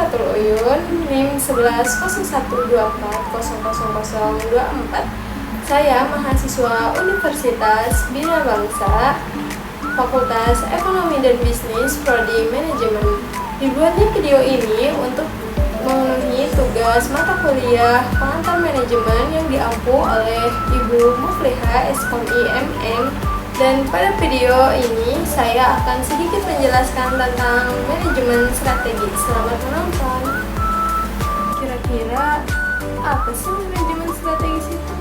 Fatul Uyun, NIM 110124000024. Saya mahasiswa Universitas Bina Bangsa, Fakultas Ekonomi dan Bisnis, Prodi Manajemen. Dibuatnya video ini untuk memenuhi tugas mata kuliah pengantar manajemen yang diampu oleh Ibu Mufliha SKOMI MM. Dan pada video ini saya akan sedikit menjelaskan tentang manajemen strategi. Selamat menonton. Kira-kira apa sih manajemen strategis itu?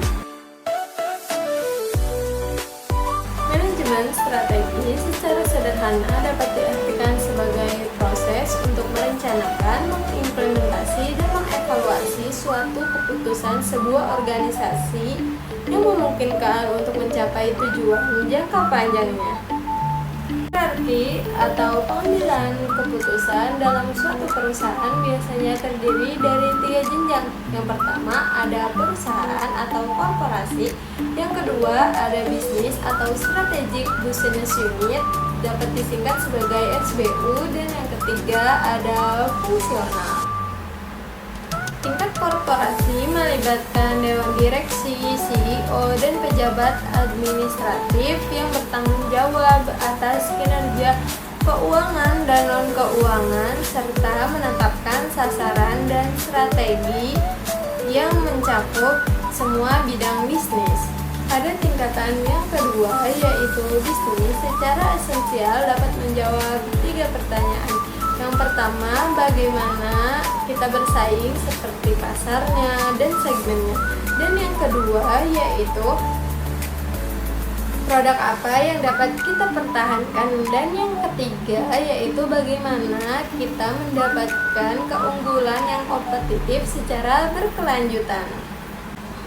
Manajemen strategi secara sederhana dapat diartikan sebagai proses untuk merencanakan, mengimplementasi, dan mengevaluasi suatu keputusan sebuah organisasi yang memungkinkan untuk mencapai tujuan jangka panjangnya. Hierarki atau pengambilan keputusan dalam suatu perusahaan biasanya terdiri dari 3 jenjang. Yang pertama ada perusahaan atau korporasi, yang kedua ada bisnis atau strategic business unit, dapat disingkat sebagai SBU, dan yang ketiga ada fungsional. Tingkat korporasi melibatkan dewan direksi, CEO, dan pejabat administratif yang bertanggung jawab atas kinerja keuangan dan non-keuangan, serta menetapkan sasaran dan strategi yang mencakup semua bidang bisnis. Ada tingkatan yang kedua, yaitu bisnis secara esensial dapat menjawab 3 pertanyaan. Yang pertama, bagaimana kita bersaing seperti pasarnya dan segmennya. Dan yang kedua, yaitu produk apa yang dapat kita pertahankan. Dan yang ketiga, yaitu bagaimana kita mendapatkan keunggulan yang kompetitif secara berkelanjutan.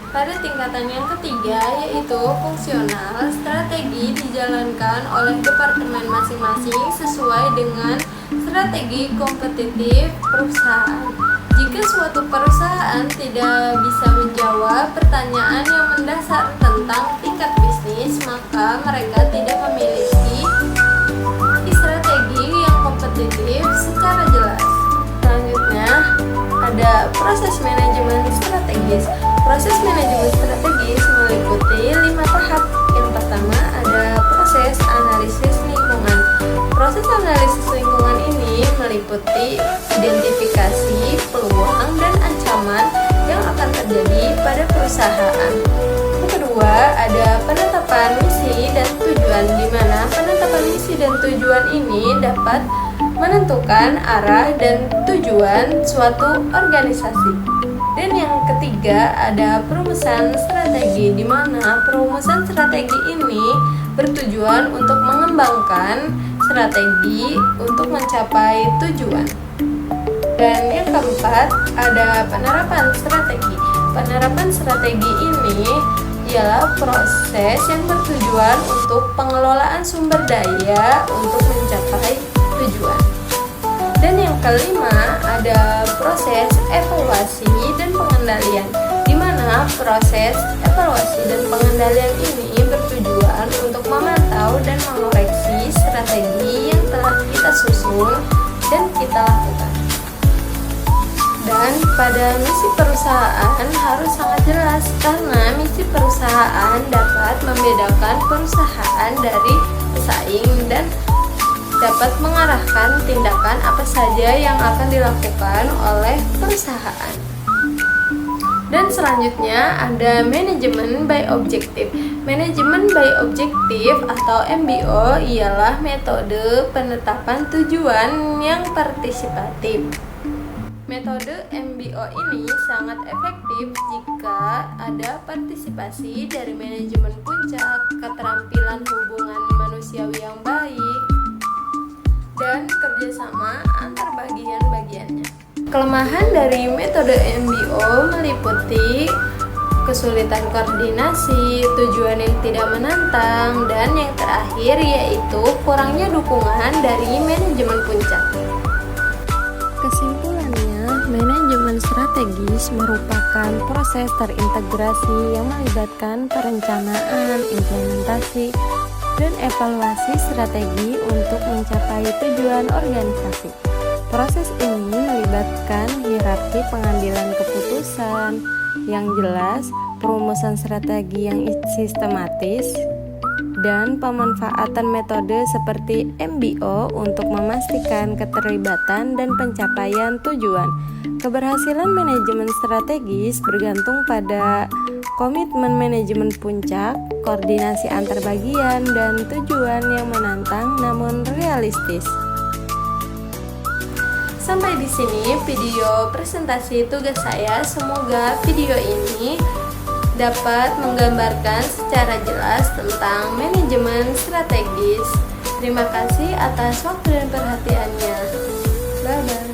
Pada tingkatan yang ketiga, yaitu fungsional, strategi dijalankan oleh departemen masing-masing sesuai dengan strategi kompetitif perusahaan. Jika suatu perusahaan tidak bisa menjawab pertanyaan yang mendasar tentang tingkat bisnis, maka mereka tidak memiliki strategi yang kompetitif secara jelas. Selanjutnya, ada proses manajemen strategis. Proses manajemen strategis meliputi 5 tahap. Yang pertama ada proses analisis lingkungan. Proses analisis lingkungan ini meliputi identifikasi peluang dan ancaman yang akan terjadi pada perusahaan. Yang kedua ada penetapan misi dan tujuan, di mana penetapan misi dan tujuan ini dapat menentukan arah dan tujuan suatu organisasi. Dan yang ketiga ada perumusan strategi, di mana perumusan strategi ini bertujuan untuk mengembangkan strategi untuk mencapai tujuan. Dan yang keempat ada penerapan strategi. Penerapan strategi ini ialah proses yang bertujuan untuk pengelolaan sumber daya untuk mencapai tujuan. Dan yang kelima ada proses evaluasi dan pengendalian, di mana proses evaluasi dan pengendalian ini bertujuan untuk memantau dan mengoreksi strategi yang telah kita susun dan kita lakukan. Dan pada misi perusahaan harus sangat jelas, karena misi perusahaan dapat membedakan perusahaan dari pesaing dan dapat mengarahkan tindakan apa saja yang akan dilakukan oleh perusahaan. Dan selanjutnya ada manajemen by objective. Manajemen by objective atau MBO ialah metode penetapan tujuan yang partisipatif. Metode MBO ini sangat efektif jika ada partisipasi dari manajemen puncak, keterampilan hubungan manusiawi yang baik, dan kerjasama antar bagian-bagiannya. Kelemahan dari metode MBO meliputi kesulitan koordinasi, tujuan yang tidak menantang, dan yang terakhir yaitu kurangnya dukungan dari manajemen puncak. Kesimpulannya, manajemen strategis merupakan proses terintegrasi yang melibatkan perencanaan, implementasi, dan evaluasi strategi untuk mencapai tujuan organisasi. Proses ini melibatkan seperti pengambilan keputusan yang jelas, perumusan strategi yang sistematis, dan pemanfaatan metode seperti MBO untuk memastikan keterlibatan dan pencapaian tujuan. Keberhasilan manajemen strategis bergantung pada komitmen manajemen puncak, koordinasi antar bagian, dan tujuan yang menantang namun realistis. Sampai di sini video presentasi tugas saya. Semoga video ini dapat menggambarkan secara jelas tentang manajemen strategis. Terima kasih atas waktu dan perhatiannya. Bye-bye.